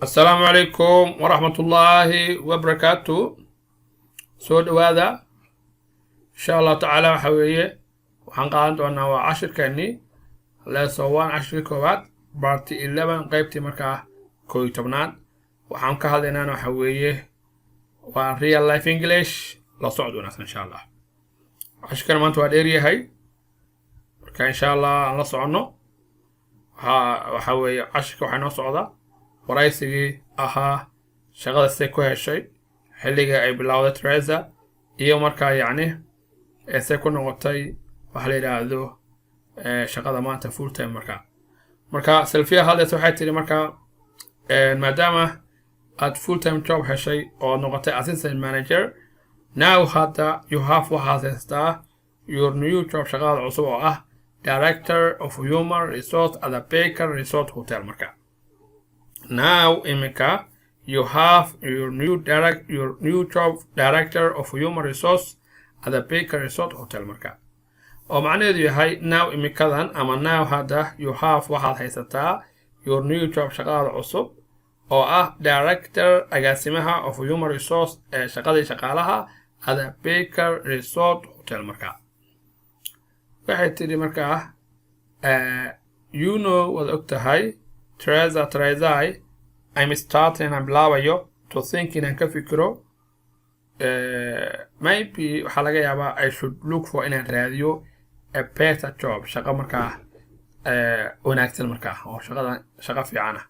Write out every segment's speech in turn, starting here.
السلام عليكم ورحمة الله وبركاته. سود هذا إن شاء الله تعالى وحوية وحنقال أنه عشر كأني لا سوان عشر كوات بارتي 11 قيبتي مركا كوي تبنان وحنك هذا أنا حوية وان ريال لايف إنجليش لا صعدونا إن شاء الله عشر كلمة أنتوا الأريا هاي مركا إن شاء الله لا صعدنا وحوية عشر وحنا صعدا waraysigii ahaa shaqada say ku heshay xilliga ay bilowday Teresa iyo markaa yacni say ku noqotay waxa la yiraahdo shaqada maanta full time marka Sylvia hadda waxay tiri marka maadaama aad full time job heshay oo noqotay assistant manager now hadda you have your new job shaqada cusub oo ah director of human resource at the Baker Resort Hotel marka Now, Emeka, you have your new job director of human resource at the Baker Resort Hotel marka. oo macnaheedu yahay now imikadan ama now hadda you have waxaad haysataa your new job shaqada cusub oo ah director agaasimaha of human resource ee shaqadii shaqaalaha at the Baker Resort Hotel marka. waxay tiri marka you know what ogtahay Teresa I'm starting and bilaabayo to think inaan ka fikiro maybe waxa laga yaabaa I should look for inaan raadiyo a better job shaqo markaa wanaagsan markaa oo shaqo fiican ah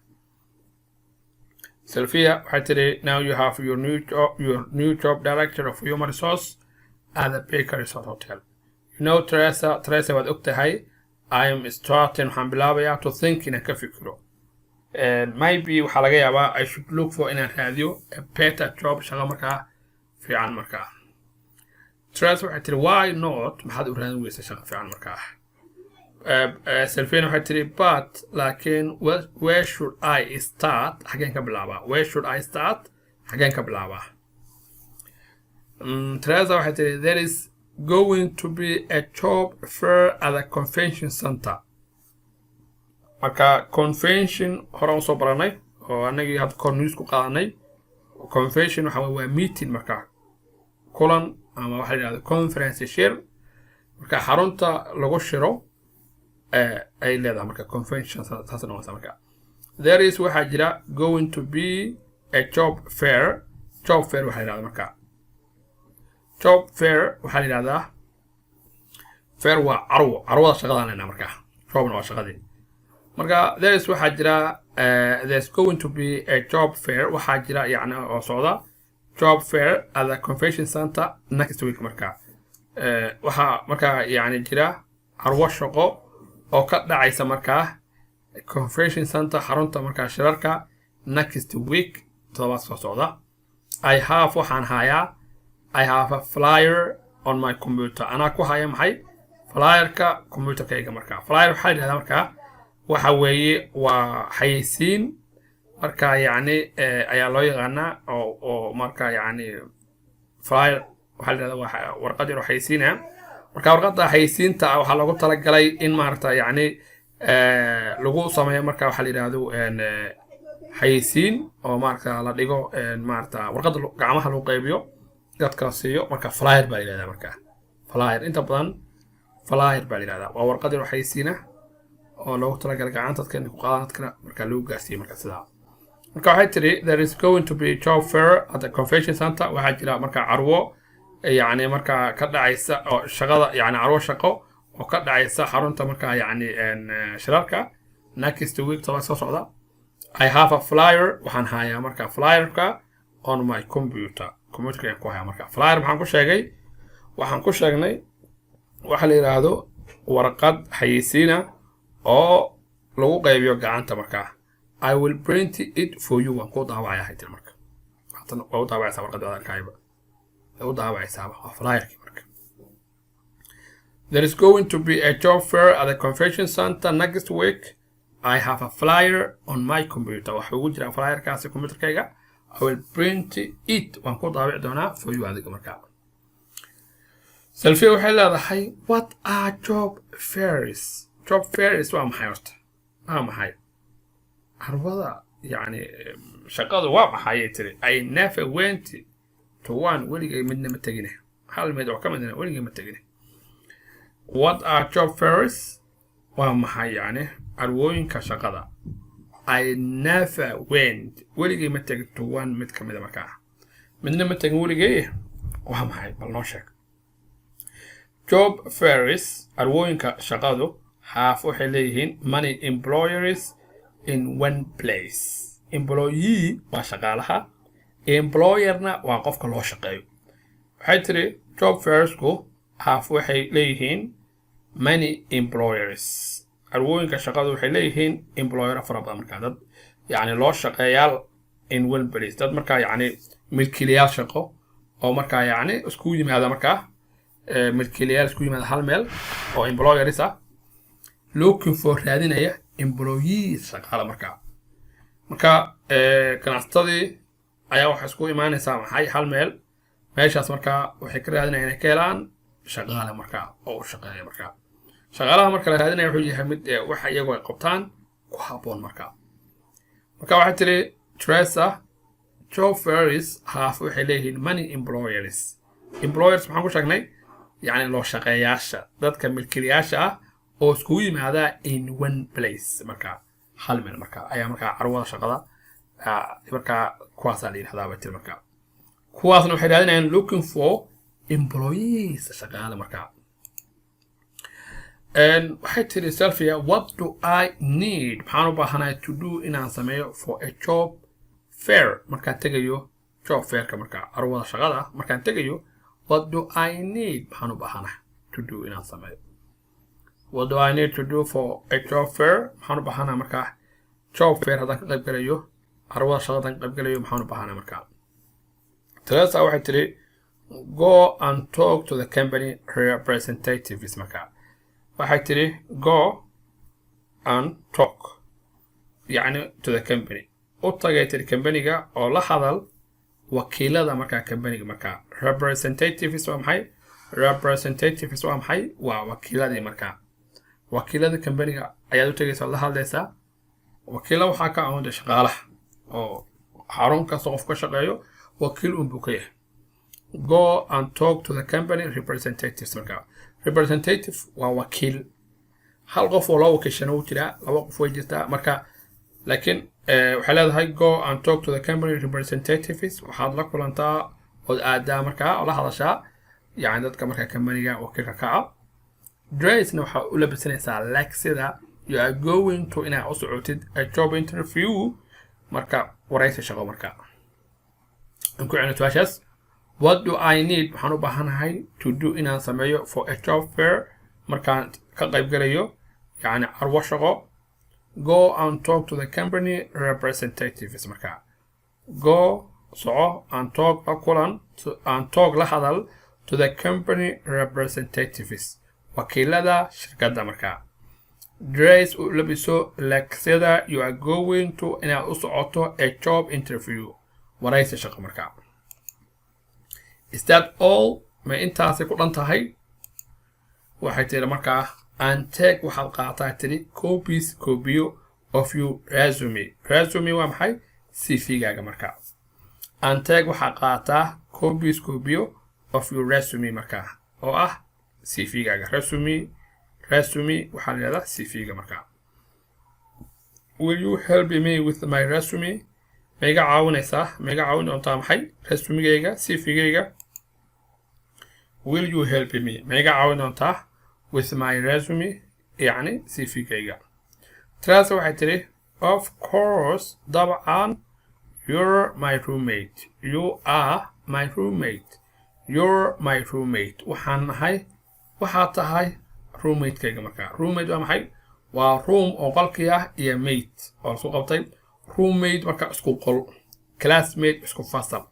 Sylvia waxay tiri now you have your new job director of human resource at the Baker Resort Hotel you know Teresa waad ogtahay I am starting waxaan bilaabayaa to think inaan ka fikiro maybe waxa laga yaabaa I should look for inaan raadiyo a better job shaqo markaa fiican markaa Teresa waxay tiri why not maxaad u raadin weysa shaqo fiican markaa Sylvia waxay tiri but laakiin where should I start xageen ka bilaabaa Teresa waxay tiri there is going to be a job fair at the convention center marka convention hore soo baranay oo anagii had news ku qaadanay convention waxa waa meeting marka kulan ama waxa la yiraahdo conference share marka xarunta lagu shiro ay leedahay marka convention taas noqonaysa marka there is waxa jira going to be a job fair waxa la yiraahdo marka job fair waxa la yiraahdaa fair waa carwada shaqada marka joobna waa shaqadii marka there's waxa jira there's going to be a job fair waxa jira yaani oo socda job fair at the convention center next week marka waxa marka yaani jira carwo shaqo oo ka dhacaysa marka convention center xarunta marka shirarka next week todobaad soo socda I have a flyer on my computer ana ku haya maxay flyerka computerkayga marka flyer waxa yiraahdaa marka waxa weeye waa xayisiin marka yaani ayaa loo yaqaanaa oo marka yaani flyer waxa la yiraahdaa warqad yar oo xayisiina marka warqadda xayisiinta waxa lagu talagalay in maarta yaani lagu sameeyo marka waxa la yiraahdo xayisiin oo marka la dhigo maarta warqadda gacmaha lagu qaybiyo dadka siiyo marka flyer baa la yiraahdaa marka flyer inta badan flyer baa la yiraahdaa waa warqad yar oo xayisiina oo loogu talagalay gacanta dadka ku qaadana marka lagu gaarsiiyo marka sidaa marka waxay tiri there is going to be a job fair at the convention center waxa jira marka carwo yaani marka ka dhacaysa oo shaqada yaani carwo shaqo oo ka dhacaysa xarunta marka yaani shirarka next week soo socda I have a flyer waxaan hayaa marka flyerka on my computerka ku hayaa marka flyer waxaan ku sheegnay waxa la yiraahdo warqad xayisiina oo lagu qaybiyo gacanta marka I will print it for you waan ku daawacayaa haytir marka waxaan u daawacaysaa warqadda arkayba u daawacaysaa flyerki marka there is going to be a job fair at the convention center next week I have a flyer on my computer waxa ugu jira flyerkaasi computerkayga I will print it waan ku daawici doonaa for you adiga marka Sylvia waxay leedahay what are job fairs waa maxay horta maxay carwada يعني shaqadu waa maxay tiri I never went to one weligay midna ma tagine hal mid oo ka midna weligay ma tagine what are job fairs waa maxay yani arwooyinka shaqada I never went weligay ma tagin to one mid ka mid markaa midna ma tagin weligay waa maxay bal noo sheeg job fairs arwooyinka shaqadu half waxay leeyihiin many employers in one place employee waa shaqaalaha employerna waa qofka loo shaqeeyo waxay tiri job fairsku half waxay leeyihiin many employers arwooyinka shaqadu waxay leeyihiin employer fara badan markaa dad yani loo shaqeeyaal in one place dad markaa yani milkiilayaal shaqo oo markaa yani isku yimaada markaa milkiilayaal isku yimaada hal meel oo employers ah looking for raadinaya employees shaqaala markaa ganacsatadii ayaa waxay isku imaanaysaa maxay hal meel meeshaas markaa waxay ka raadinayaan inay ka helaan shaqaale markaa oo shaqeeya markaa shaqaalaha marka la raadinaya wuxuu yahay mid waxa iyagu ay qabtaan ku habboon markaa waxay tiri Teresa job fairs half waxay leeyihiin many employers maxaan ku sheegnay yani loo shaqeeyaasha dadka milkiilayaasha ah oo isku yimaada in one place markaa hal meel markaa ayaa markaa carwada shaqada markaa kuwaas la yiraahdaa bay tiri markaa kuwaasna waxay raadinayaan looking for employees shaqaale markaa and waxay tiri Sylvia what do I need maxaan u baahanahay to do inaan sameeyo for a job fair markaan tegayo job fairka markaa carwada shaqada markaan tegayo what do I need maxaan u baahanahay to do inaan sameeyo what do I need to do for a job fair maxaan u baahanahay markaa job fair haddaan ka qayb galayo carwada shaqadan ka qayb galayo maxaan u baahanahay markaa Teresa waxay tiri go and talk to the company representatives markaa waxay tiri go and talk yani to the company u tagay tiri companyga oo la hadal wakiilada markaa companyga markaa representatives waa maxay waa wakiiladii markaa wakiilada companyga ayaad u tagaysaa la hadlaysaa wakiila waxaa ka awoonda shaqaalaha oo xarun kasta qof ka shaqeeyo wakiil unbuu ka yahay go and talk to the company representatives markaa representative waa wakiil hal qof oo loo wakiishana uu jiraa laba qof way jirtaa marka laakiin waxay leedahay go and talk to the company representatives waxaad la kulantaa oo aadaa markaa oo la hadashaa yani dadka markaa companyga wakiilka ka ah dressna waxa u labisanaysaa like sida you are going to inaa u socotid a job interview marka waraysi shaqo markaa aan ku celino su'aashaas what do I need waxaan u baahanahay to do inaan sameeyo for a job fair markaan ka qayb galayo yani carwo shaqo go and talk to the company representatives markaa go soco and talk la kulan and talk la hadal to the company representatives wakiilada shirkadda markaa dress u labiso like sida you are going to inaad u socoto a job interview waraysi shaqo markaa is that all ma intaasi ku dhan tahay waxay tiri markaa and take waxaad qaataa tiri copyo of your resume waa maxay CV-gaaga markaa and take waxaad qaataa copyo of your resume markaa oo ah CV-gaaga resume waxaa la yidhahdaa CV-ga markaa will you help me with my resume ma iga caawin doontaa maxay resumigayga CV-gayga will you help me ma iga caawin doontaa with my resume yani CV-gayga Teresa waxay tiri of course dabcan you're my roommate waxaad tahay roommate-kayga markaa roommate waa maxay waa room oo qolkii ah iyo mate oo la isku qabtay roommate marka isku qol classmate isku fasal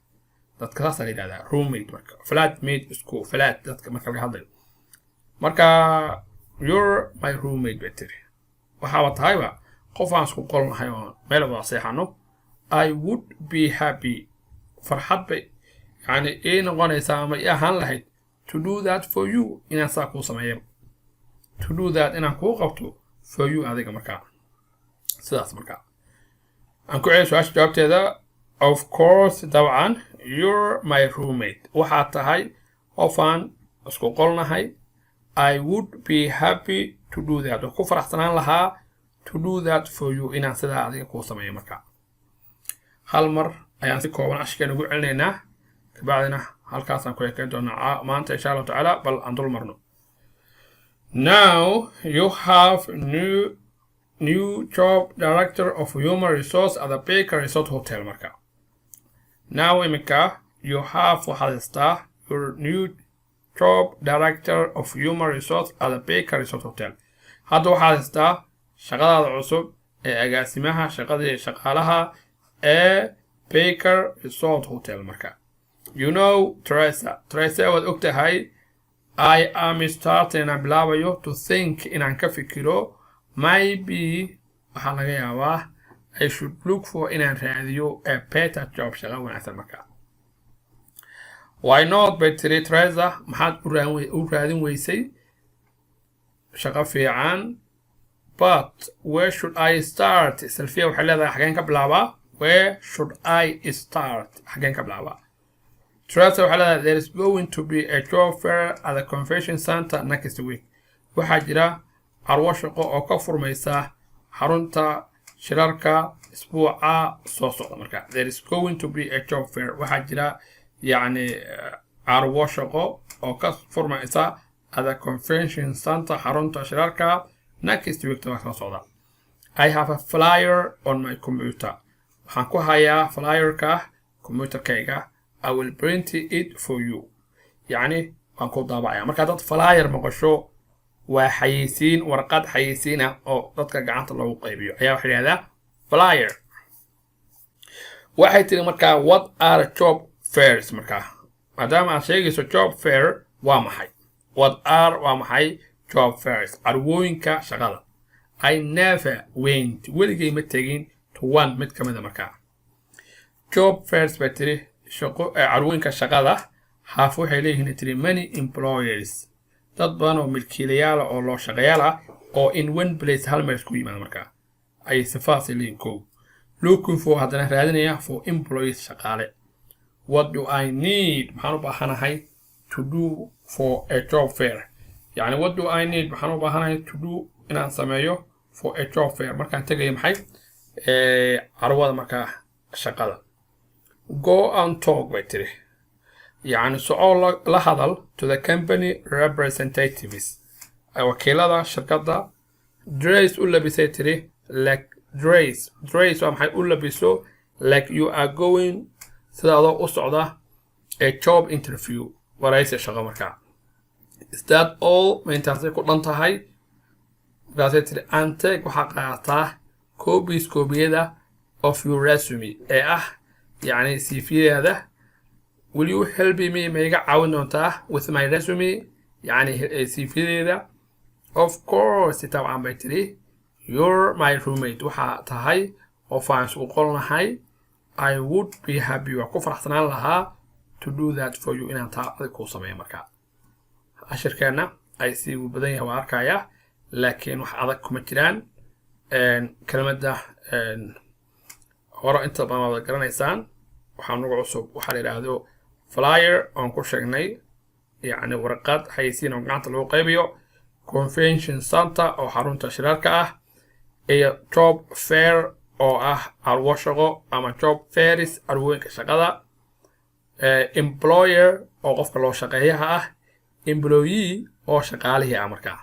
dadka saas la yiraahdaa roommate marka flatmate isku flat dadka marka laga hadlayo marka you're my roommate better waxa tahayba qof aan isku qol nahay oo meel wada seexano I would be happy farxad bay yani ee noqonaysaa ama ahaan lahayd to do that for you inaan saa kuu sameeyo to do that inaan kuu qabto for you adiga markaa sidaas markaa أنكو عيش سؤال جوابت هذا of course طبعا you're my roommate وحتى هاي often اسكو قلنا هاي I would be happy to do that وكو فرحتنا لها to do that for you إن سيدا عديك كو سمعي مكا هالمر أيان سيكوبان أشكي نقول علينا كبعدنا هالكاسان كو يكين دونا ما أنت إن شاء الله تعالى بل أندول مرنو Now you have new job director of human resource at the Baker Resort Hotel marka. Now imika you have your new job director of human resource at the Baker Resort Hotel. Hadda waxaad shaqada cusub ee agaasimaha shaqadii shaqaalaha ee Baker Resort Hotel marka. You know Teresa waad ogtahay I am starting a bilaabayo to think inaan ka fikiro maybe waxaa laga yaabaa I should look for inaan raadiyo a better job shaqa wanaagsan marka. Why not bay tiri Teresa maxaad u raadin weysay shaqo fiican but where should I start Sylvia waxay leedahay xageen ka bilaabaa where should I start xageen ka bilaabaa Teresa waxay leedahay there is going to be a job fair at the convention center next week waxaa jira carwo shaqo oo ka furmaysa xarunta shirarka isbuuca soo socda marka there is going to be a job fair waxaa jira yani carwo shaqo oo ka furmaysa at the convention center xarunta shirarka next week soo socda I have a flyer on my computer waxaan ku hayaa flyerka computerkayga I will print it for you يعني waan ku daabacaya marka dad flyer maqasho waa xayeysiin warqad xayeysiina oo dadka gacanta lagu qaybiyo ayaa waxa yiraahdaa flyer waxay tiri marka what are job fairs marka maadaama aan sheegayso job fair waa maxay what are waa maxay job fairs arwooyinka shaqada I never went weligay ma tegin to one mid kamida marka job fairs bay tiri shaqo arwooyinka shaqada half waxay leeyihiin tiri many employers dad badan oo milkiilayaal oo loo shaqeeyaala oo in one place hal meel isku yimaada marka ay sifaasi leeyihiin ko looking for hadana raadinaya for employees shaqaale what do I need maxaan u baahanahay to do for a job fair yani what do I need maxaan u baahanahay to do inaan sameeyo for a job fair markaan tagayo maxay carwada marka shaqada go and talk bay tiri يعني سؤال لهذا to the company representatives وكيلada shirkadda dress u labisay tiri like dress waa maxay u labiso like you are going sidaadoo u socda a job interview waraysi shaqo marka is that all ma intaasay ku dhan tahay markaasay tiri anteg waxaa qaataa koobiyada of your resume ee ah yani cv-deeda will you help me ma iga caawin doontaa with my resume yani cv-deeda of course طبعا bay tiri you're my roommate waxaa tahay qof aan isku qolnahay I would be happy waa ku faraxsanaan lahaa to do that for you inaan taa adig ku sameeyo marka ashirkeena ay si badan yahay waa arkaya laakiin wax adag kuma jiraan kelmadda hore inta badan wada garanaysaan waxaa nagu cusub waxaa la yiraahdo flyer on ku sheegnay yani warqad xayeysiin oo gacanta lagu qaybiyo convention center oo xarunta shirarka ah iyo job fair oo ah carwo shaqo ama job fairs arwooyinka shaqada employer oo qofka loo shaqeeyaha ah employee oo shaqaalihii ah markaa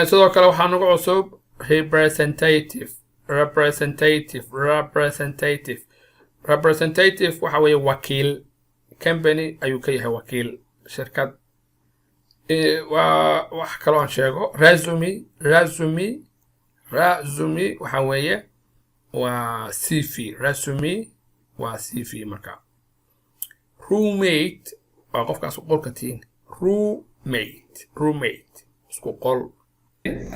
sidoo kale waxaa nagu cusub representative waxa weeye wakiil company ayuu ka yahay wakiil shirkad waa wax kale aan sheego resume waxa weeye waa cv resume waa cv marka roommate waa qofkaas qolka tiin roommate isku qol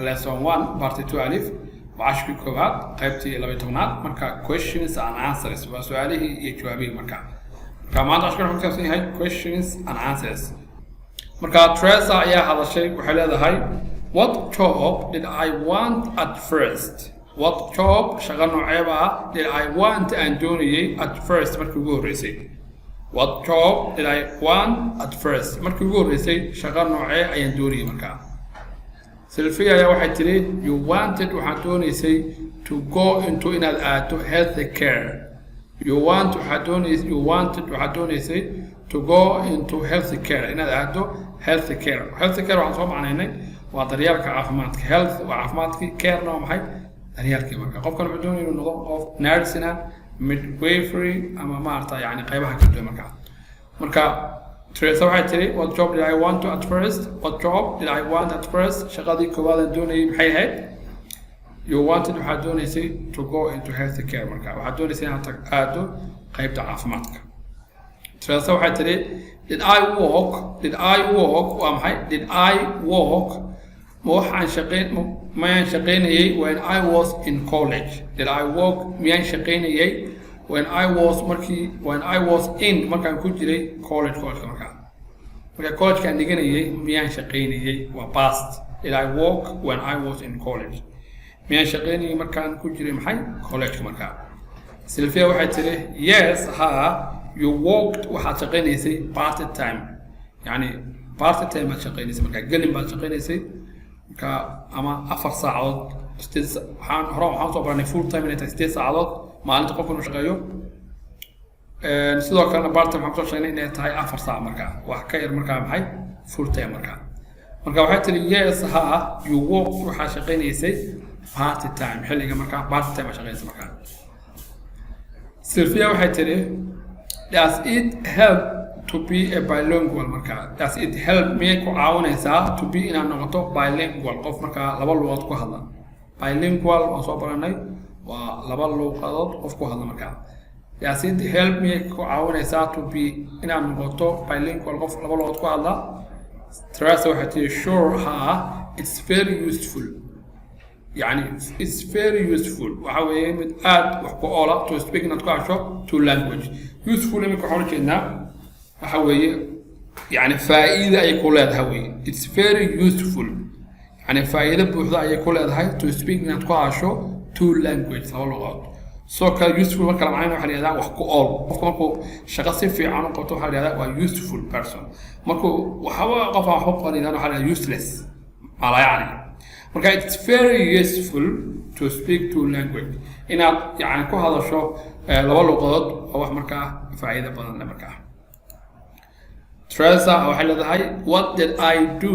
lesson 1 part 2 alif وعشري كوبات قيبتي لبيتونات مركا questions and answers وسؤاله يجوابيه مركا كمان أشكر حكتي أصلي هاي questions and answers مركا Teresa يا هذا الشيء وحلا هذا هاي what job did I want at first what job shaqo nooceeba ah did I want aan doonayay at first markii ugu horreysay what job did I want at first markii ugu horreysay shaqo noocee ayaan doonayay markaa Sylvia ayaa waxay tiri you wanted waxaad doonaysay to go into inaad aado health care you wanted waxaad doonaysay to go into health care inaad aado health care waxaan soo macnaynay waa daryeelka caafimaadka health waa caafimaadkii care waa maxay daryeelkii marka qofkan wuxuu doonaya inuu noqdo qof nursing midwifery ama maarta yani qaybaha kala duwan marka Teresa waxay tiri what job did I want to at first shaqadii koowaad aan doonayay maxay ahayd you wanted waxaad doonaysay to go into health care marka waxaad doonaysay inaad aado qaybta caafimaadka Teresa waxay tiri did I walk waa maxay did I walk miyaan shaqaynayay when I was in college did I walk miyaan shaqaynayay when I was in markaan ku jiray college marka collegekaan dhiganayay miyaan shaqaynayay waa past did I walk when I was in college miyaan shaqaynayay markaan ku jiray maxay college marka Sylvia waxay tiri yes you walked waxaad shaqaynaysay part time yani part time baad shaqaynaysay marka gelin baad shaqaynaysay marka ama 4 saacadood waxaan soo baranay full time inay tahay 8 saacadood maalinta qofku inuu shaqeeyo sidoo kalena part time waxaan soo sheegnay inay tahay 4 saac marka wax ka yar marka maxay full time marka waxay tiri yes you walked waxaad shaqaynaysay part time xilliga marka part time shaqaynaysay marka Sylvia waxay tiri does it help to be a bilingual marka does it help me ku caawinaysaa to be inaan noqoto bilingual qof marka laba luqad ku hadla bilingual oo soo baranay waa laba luqadood qof ku hadla marka does it help me ku caawinaysaa to be inaan noqoto bilingual qof laba luqad ku hadla Teresa waxay tiri sure it's very useful يعني it's very useful waxa weeye mid aad wax ku oola to speak inaad ku hasho two language useful imika waxaan ujeednaa waxa weeye yani faa'iida ay ku leedahay it's very useful yani faa'iida buuxda ay ku leedahay to speak inaad ku hasho two language laba luqad soo kale useful marka la macnaheeyo waxa la yiraahdaa wax ku ool qofka markuu shaqo si fiican u qabto waxa la yiraahdaa waa useful person markuu waxa qof wax ku qaniinaa waxa la yiraahdaa useless ala yani marka it's very useful to speak two language inaad yani ku hadasho laba luqadood oo wax markaa faa'iido badan leh markaa Teresa waxay leedahay what did I do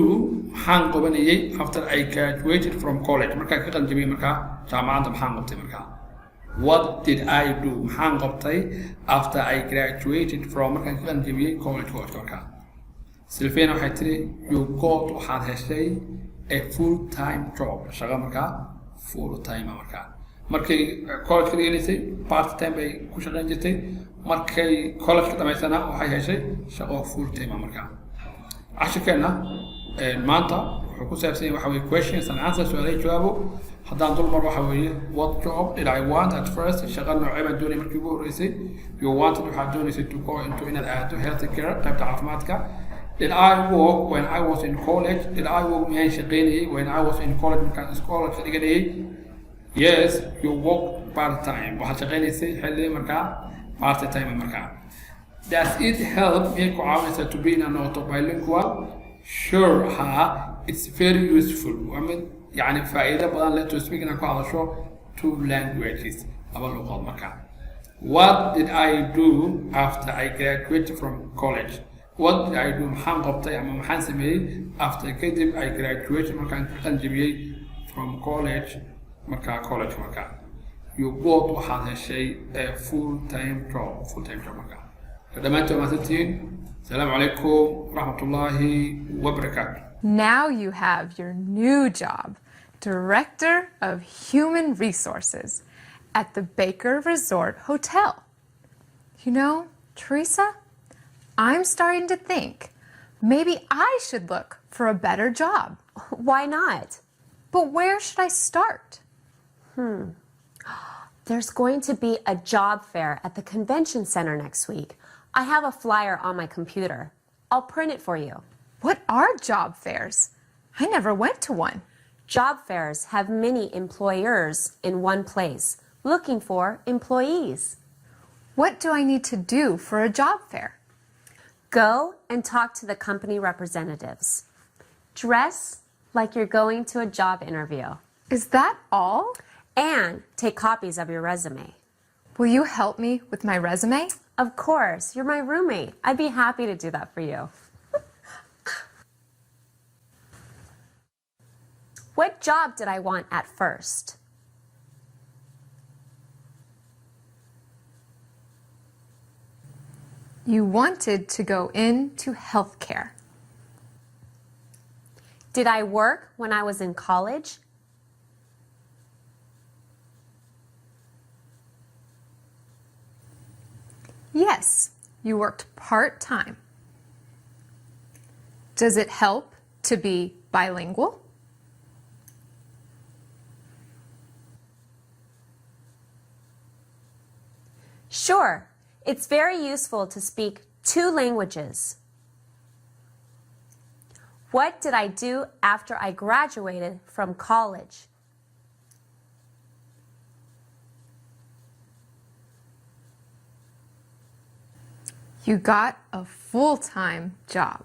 maxaan qabanayay after I graduated from college markaa ka qalinjabiyay markaa jaamacadda maxaan qabtay markaa what did I do maxaan qabtay after I graduated from markaan ka qalinjabiyay college markaa Sylvia waxay tiri you got waxaad heshay a full-time job shaqo markaa full-time markaa markay college ka dhigaysay part-time bay ku shaqayn jirtay markay college ka dhamaysana waxay heshay shaqo full-time markaa cashirkeena maanta wuxuu ku saabsan yahay waxa weeye questions and answers su'aalaha jawaabo haddaan dul mar waxa weeye what job did I want at first shaqo noocee baan doonayay markii ugu horreysay you wanted waxaad doonaysay to go into inaad aado health care qaybta caafimaadka Did I work when I was in college? Did I work when I was in college? Yes, you work part-time. Part-time. Does it help me to be in an bilingual? Sure, it's very useful. I mean, to speak in two languages. What did I do after I graduated from college? What did I do maxaan qabtay ama maxaan sameeyay after kadib I graduated markaan ka qalinjabiyay from college markaa you got waxaad heshay a full-time job markaa dhammaantood maasantiin asalaamu calaykum waraxmatullaahi wabarakaatu Now you have your new job, Director of Human Resources at the Baker Resort Hotel. You know, Teresa, I'm starting to think maybe I should look for a better job. Why not? But where should I start? There's going to be a job fair at the convention center next week. I have a flyer on my computer. I'll print it for you. What are job fairs? I never went to one. Job fairs have many employers in one place looking for employees. What do I need to do for a job fair? Go and talk to the company representatives. Dress like you're going to a job interview. Is that all? And take copies of your resume. Will you help me with my resume? Of course, you're my roommate. I'd be happy to do that for you. What job did I want at first? You wanted to go into healthcare. Did I work when I was in college? Yes, you worked part-time. Does it help to be bilingual? Sure, it's very useful to speak 2 languages. What did I do after I graduated from college? You got a full-time job.